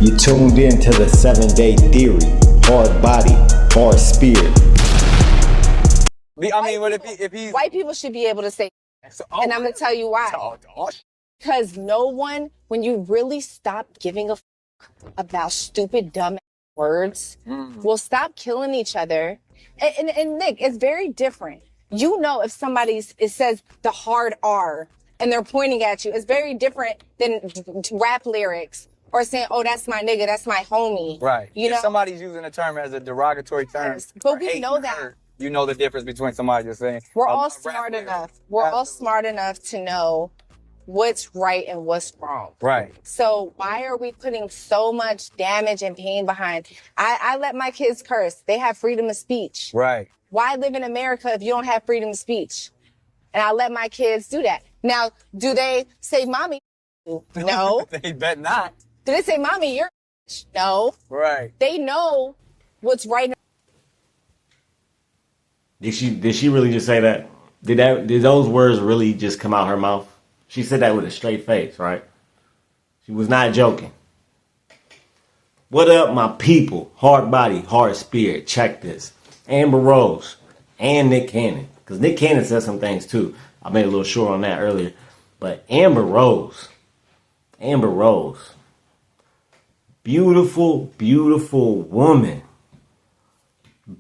You tuned in to the 7-day theory. Hard body, hard spirit. I mean, if he's white people should be able to say, and I'm gonna tell you why. Because no one, when you really stop giving a about stupid, dumb words, will stop killing each other. And Nick, it's very different. You know, if it says the hard R and they're pointing at you, it's very different than rap lyrics or saying, "Oh, that's my nigga, that's my homie." Right. You know, if somebody's using a term as a derogatory term, yes, but we know that. You know the difference between somebody just saying. We're all smart enough. We're all smart enough to know what's right and what's wrong. Right. So why are we putting so much damage and pain behind? I let my kids curse. They have freedom of speech. Right. Why live in America if you don't have freedom of speech? And I let my kids do that. Now, do they say, "Mommy"? No. They bet not. Do they say, "Mommy, you're"? No. Right. They know what's right. Did she really just say that? Did those words really just come out her mouth? She said that with a straight face, right? She was not joking. What up, my people? Hard body, hard spirit. Check this. Amber Rose and Nick Cannon. Because Nick Cannon said some things too. I made a little short on that earlier. But Amber Rose. Beautiful, beautiful woman.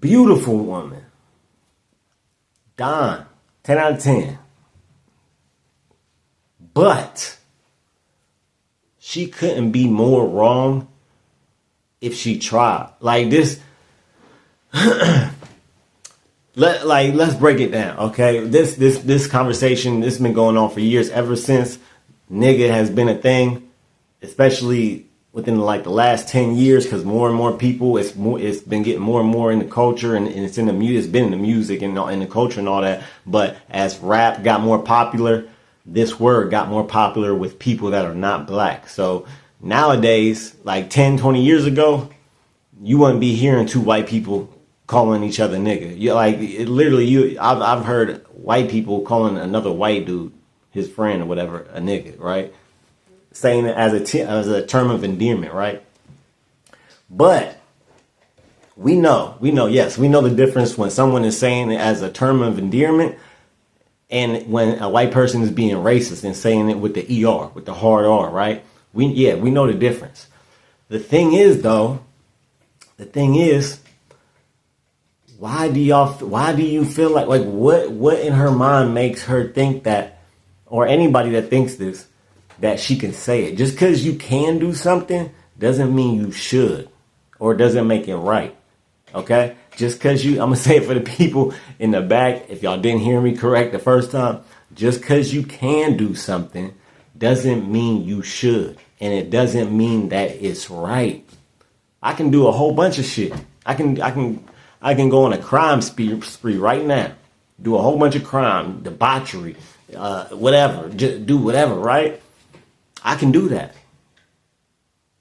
Beautiful woman. Don, 10 out of 10. But she couldn't be more wrong if she tried. Like this, let's break it down, okay? This conversation, this has been going on for years, ever since nigga has been a thing, especially within like the last 10 years, because more and more people, it's been getting more and more in the culture, and it's in the music, it's been in the music and in the culture and all that. But as rap got more popular, this word got more popular with people that are not black. So nowadays, like 10, 20 years ago, you wouldn't be hearing two white people calling each other nigga. You like it literally. I've heard white people calling another white dude, his friend or whatever, a nigga, right? Saying it as a term of endearment, right? But we know the difference when someone is saying it as a term of endearment and when a white person is being racist and saying it with the ER, with the hard R, right? We know the difference. The thing is, why do you feel like what in her mind makes her think that, or anybody that thinks this, that she can say it? Just because you can do something doesn't mean you should, or doesn't make it right. Okay? Just because I'm gonna say it for the people in the back, if y'all didn't hear me correct the first time, just because you can do something doesn't mean you should, and it doesn't mean that it's right. I can do a whole bunch of shit. I can go on a crime spree right now, do a whole bunch of crime, debauchery, whatever, just do whatever, right? I can do that.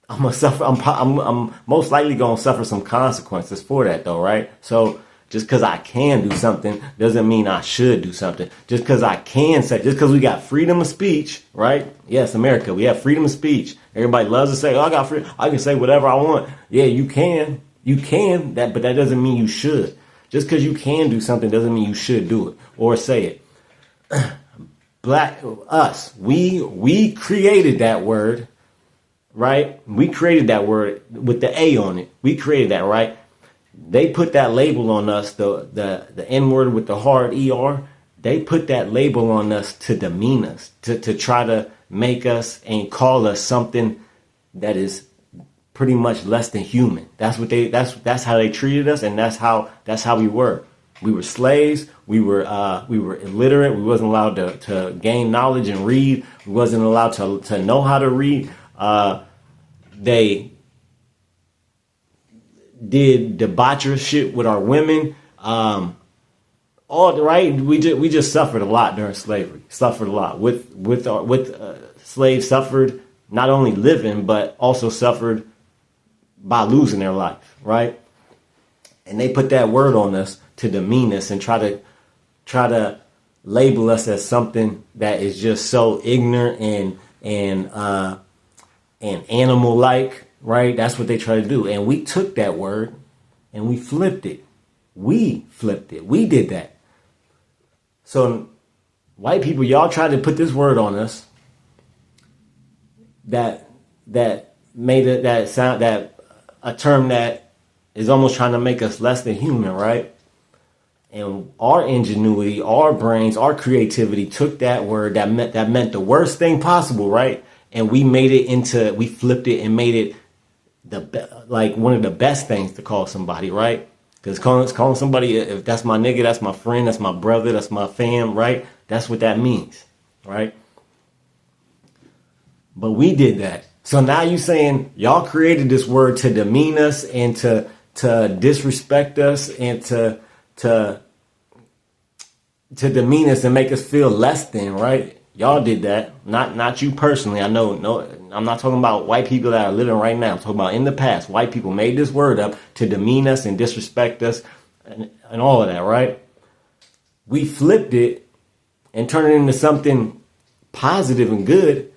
I'm gonna suffer. I'm most likely gonna suffer some consequences for that, though, right? So just because I can do something doesn't mean I should do something. Just because I can say, just because we got freedom of speech, right? Yes, America, we have freedom of speech. Everybody loves to say, "Oh, I got freedom. I can say whatever I want." Yeah, you can. But that doesn't mean you should. Just because you can do something doesn't mean you should do it or say it. We created that word, right? We created that word with the A on it. We created that, right? They put that label on us, the N word with the hard ER. They put that label on us to demean us, to try to make us and call us something that is pretty much less than human. That's how they treated us, and that's how we were. We were slaves. We were illiterate. We wasn't allowed to gain knowledge and read. We wasn't allowed to know how to read. They did debaucherous shit with our women. All right. We just suffered a lot during slavery. Suffered a lot with slaves. Suffered not only living but also suffered by losing their life. Right. And they put that word on us to demean us and try to label us as something that is just so ignorant and animal-like, right? That's what they try to do. And we took that word and we flipped it. We flipped it. We did that. So white people, y'all tried to put this word on us that made it that sound, that a term that is almost trying to make us less than human, right? And our ingenuity, our brains, our creativity took that word that meant the worst thing possible, right? And we flipped it and made it like one of the best things to call somebody, right? Because calling somebody, if that's my nigga, that's my friend, that's my brother, that's my fam, right? That's what that means, right? But we did that. So now you saying y'all created this word to demean us and to disrespect us and to demean us and make us feel less than, right? Y'all did that. Not you personally. I know. No, I'm not talking about white people that are living right now. I'm talking about in the past. White people made this word up to demean us and disrespect us and all of that, right? We flipped it and turned it into something positive and good.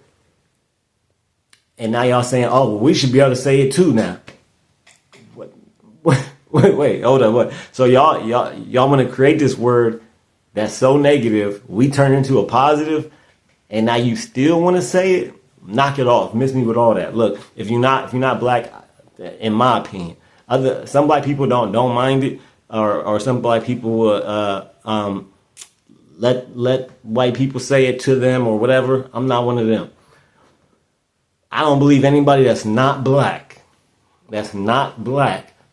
And now y'all saying, oh, well, we should be able to say it too now. Wait, hold on, what? So y'all want to create this word that's so negative, we turn into a positive, and now you still want to say it? Knock it off. Miss me with all that. Look, if you're not black, in my opinion, some black people don't mind it, or some black people will let white people say it to them or whatever. I'm not one of them. I don't believe anybody that's not black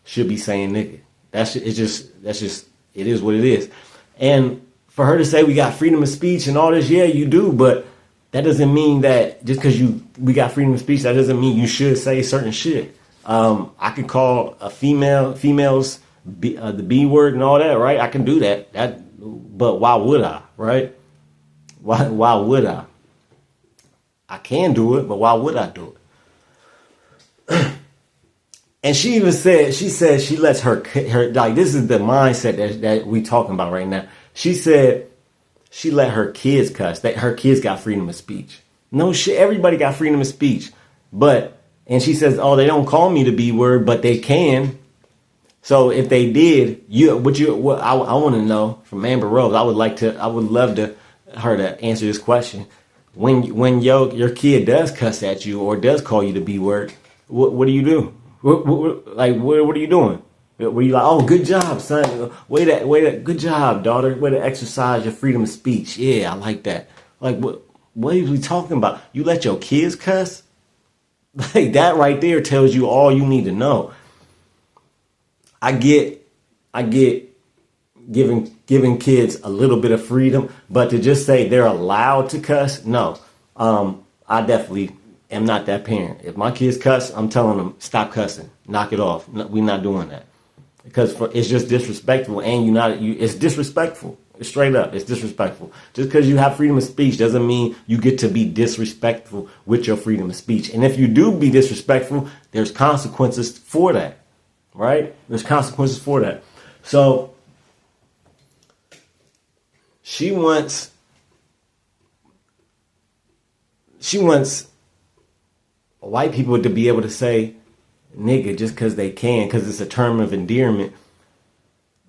should be saying nigga. It is what it is. And for her to say we got freedom of speech and all this, yeah, you do, but that doesn't mean that just because we got freedom of speech, that doesn't mean you should say certain shit. I could call a females the B word and all that, right? I can do that. But why would I, right? Why would I? I can do it, but why would I do it? And she even said, she lets her like, this is the mindset that we talking about right now. She said she let her kids cuss, that her kids got freedom of speech. No shit, everybody got freedom of speech. And she says, oh, they don't call me the B word, but they can. So if they did, I want to know from Amber Rose, I would love her to answer this question. When your kid does cuss at you or does call you the B word, what do you do? What are you doing? Were you like, oh, good job, son. Way to, good job, daughter. Way to exercise your freedom of speech. Yeah, I like that. Like, what are we talking about? You let your kids cuss? Like, that right there tells you all you need to know. I get giving kids a little bit of freedom, but to just say they're allowed to cuss, no. I definitely am not that parent. If my kids cuss, I'm telling them, stop cussing, knock it off. No, we're not doing that. Because it's just disrespectful, and it's disrespectful. It's straight up, it's disrespectful. Just because you have freedom of speech doesn't mean you get to be disrespectful with your freedom of speech. And if you do be disrespectful, there's consequences for that, right? There's consequences for that. So she wants white people to be able to say nigga just because they can, because it's a term of endearment.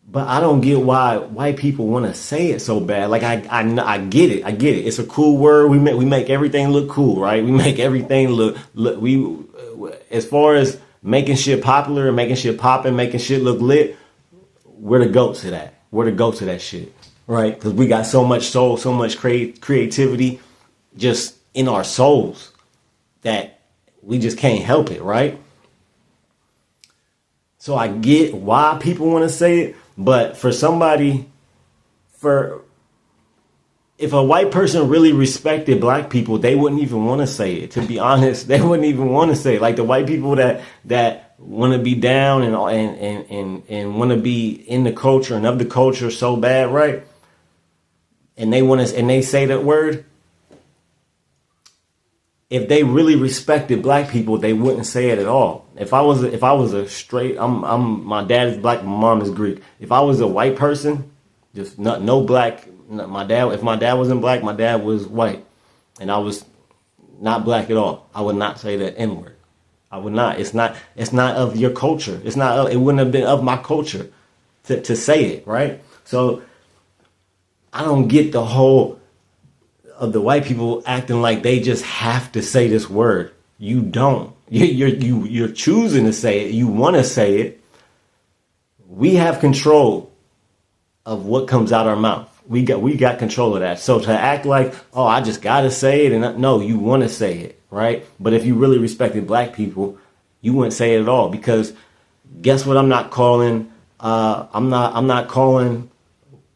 But I don't get why white people want to say it so bad. Like, I get it. It's a cool word. We make everything look cool, right? We make everything look as far as making shit popular and making shit popping, making shit look lit, we're the goats to that. We're the goats to that shit, right? Because we got so much soul, so much creativity just in our souls that we just can't help it, right? So I get why people want to say it, but if a white person really respected black people, they wouldn't even want to say it. To be honest, they wouldn't even want to say it. Like the white people that want to be down and want to be in the culture and of the culture so bad, right? And they say that word. If they really respected black people, they wouldn't say it at all. If I was a straight, my dad is black, my mom is Greek. If I was a white person, just no black. If my dad wasn't black, my dad was white, and I was not black at all, I would not say that N-word. I would not. It's not of your culture. It wouldn't have been of my culture to say it, right? So I don't get the whole of the white people acting like they just have to say this word. You don't. You're choosing to say it. You want to say it. We have control of what comes out our mouth. We got control of that. So to act like, oh, I just gotta say it, and no, you want to say it, right? But if you really respected black people, you wouldn't say it at all, because guess what? I'm not calling. I'm not calling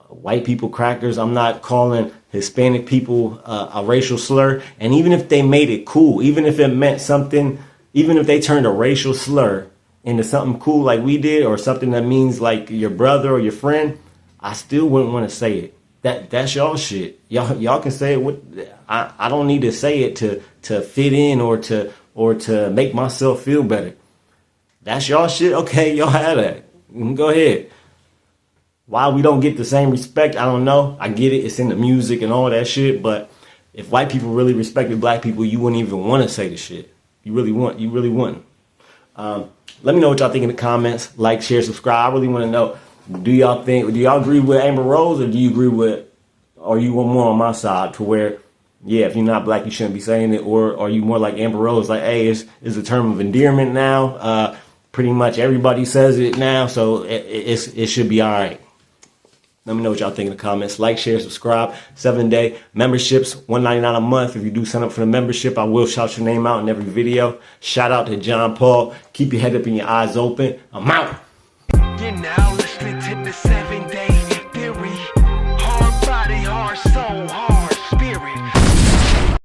white people crackers. I'm not calling Hispanic people a racial slur. And even if they made it cool, even if it meant something, even if they turned a racial slur into something cool like we did, or something that means like your brother or your friend, I still wouldn't want to say it. That's y'all shit. Y'all can say it. I don't need to say it to fit in or to make myself feel better. That's y'all shit. Okay, y'all have that. Go ahead. Why we don't get the same respect, I don't know. I get it. It's in the music and all that shit. But if white people really respected black people, you wouldn't even want to say the shit. You really wouldn't. Let me know what y'all think in the comments. Like, share, subscribe. I really want to know. Do y'all agree with Amber Rose, or do you agree with, or you want more on my side to where, yeah, if you're not black, you shouldn't be saying it, or are you more like Amber Rose, like, hey, it's a term of endearment now. Pretty much everybody says it now, so it should be all right. Let me know what y'all think in the comments. Like, share, subscribe. 7-day memberships, $1.99 a month. If you do sign up for the membership, I will shout your name out in every video. Shout out to John Paul. Keep your head up and your eyes open. I'm out. You're now listening to the